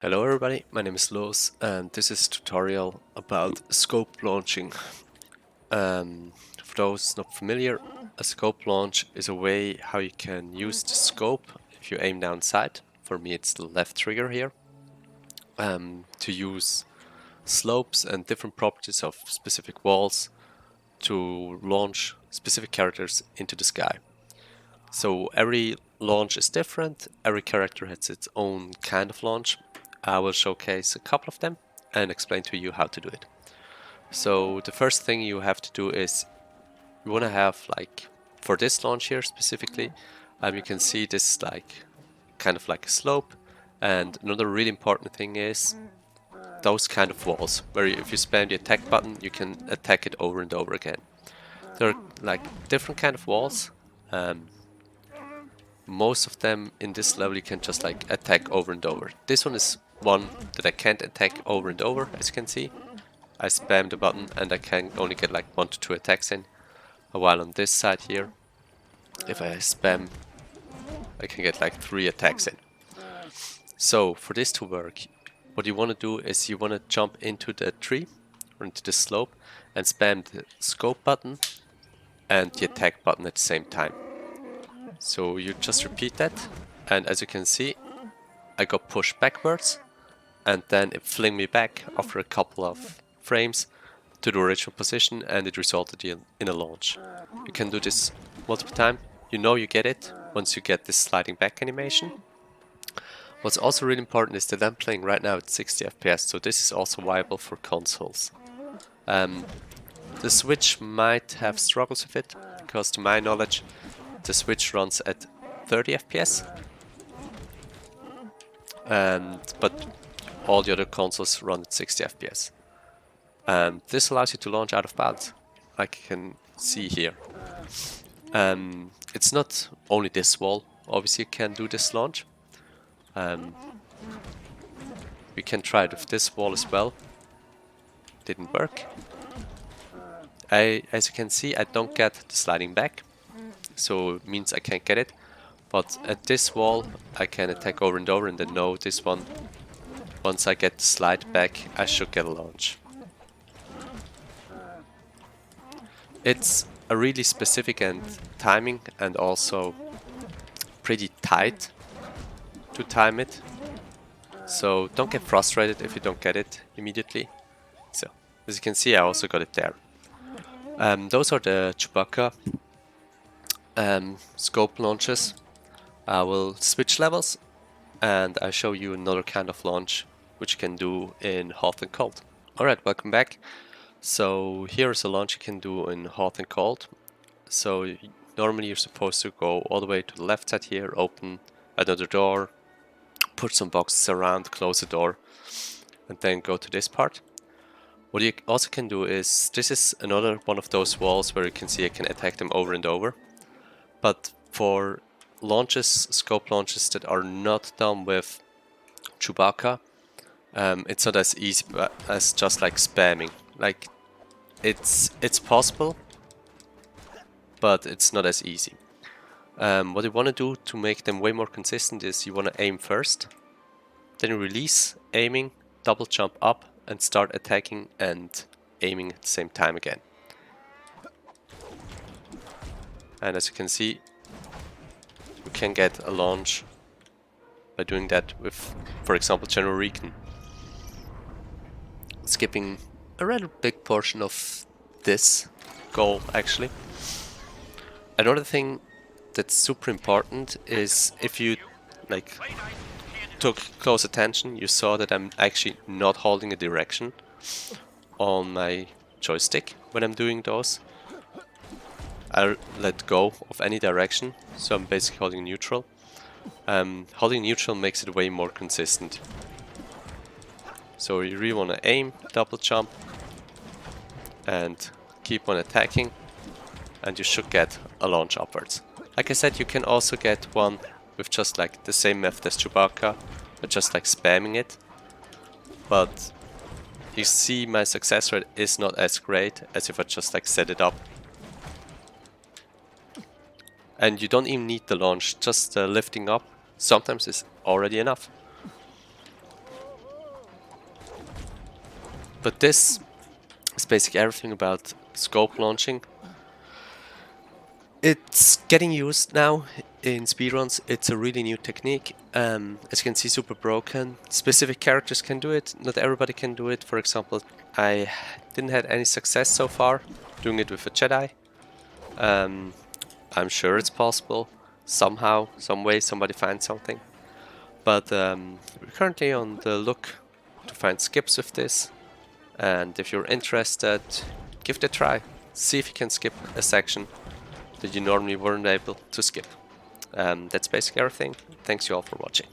Hello everybody, my name is Los and this is a tutorial about scope launching. For those not familiar, a scope launch is a way how you can use the scope if you aim down sight. For me it's the left trigger here. To use slopes and different properties of specific walls to launch specific characters into the sky. So every launch is different, every character has its own kind of launch. I will showcase a couple of them and explain to you how to do it. So the first thing you have to do is you want to have, like, for this launch here specifically, you can see this kind of like a slope. And another really important thing is those kind of walls where if you spam the attack button you can attack it over and over again. There are like different kind of walls. Most of them in this level you can just like attack over and over. This one is one that I can't attack over and over, as you can see. I spam the button and I can only get like 1 to 2 attacks in. While on this side here, if I spam, I can get like 3 attacks in. So for this to work, what you want to do is you want to jump into the tree or into the slope and spam the scope button and the attack button at the same time. So you just repeat that, and as you can see, I got pushed backwards, and then it flinged me back after a couple of frames to the original position, and it resulted in a launch. You can do this multiple times. You know you get it once you get this sliding back animation. What's also really important is that I'm playing right now at 60 FPS, so this is also viable for consoles. The Switch might have struggles with it, because to my knowledge, the Switch runs at 30 FPS, but all the other consoles run at 60 FPS. This allows you to launch out of bounds, like you can see here. It's not only this wall, obviously you can do this launch. We can try it with this wall as well. Didn't work. As you can see, I don't get the sliding back, so it means I can't get it. But at this wall I can attack over and over, and then know this one, once I get the slide back, I should get a launch. It's a really specific and timing, and also pretty tight to time it. So don't get frustrated if you don't get it immediately. So as you can see, I also got it there. Those are the Chewbacca scope launches. I will switch levels and I'll show you another kind of launch which you can do in hot and cold. Alright, welcome back. So here's a launch you can do in hot and cold. So normally you're supposed to go all the way to the left side here, open another door, put some boxes around, close the door, and then go to this part. What you also can do is, this is another one of those walls where you can see I can attack them over and over. But for launches, scope launches that are not done with Chewbacca, it's not as easy as just like spamming. Like it's possible, but it's not as easy. What you want to do to make them way more consistent is you want to aim first, then you release aiming, double jump up and start attacking and aiming at the same time again. And as you can see, you can get a launch by doing that with, for example, General Recon. Skipping a rather big portion of this goal, actually. Another thing that's super important is, if you like took close attention, you saw that I'm actually not holding a direction on my joystick when I'm doing those. I let go of any direction, so I'm basically holding neutral. Holding neutral makes it way more consistent. So you really want to aim, double jump, and keep on attacking, and you should get a launch upwards. Like I said, you can also get one with just like the same method as Chewbacca, but just like spamming it. But you see my success rate is not as great as if I just like set it up. And you don't even need the launch, just lifting up sometimes is already enough. But this is basically everything about scope launching. It's getting used now in speedruns. It's a really new technique. As you can see, super broken. Specific characters can do it, not everybody can do it. For example, I didn't have any success so far doing it with a Jedi. I'm sure it's possible. Somehow, some way, somebody finds something. But we're currently on the look to find skips with this. And if you're interested, give it a try. See if you can skip a section that you normally weren't able to skip. That's basically everything. Thanks you all for watching.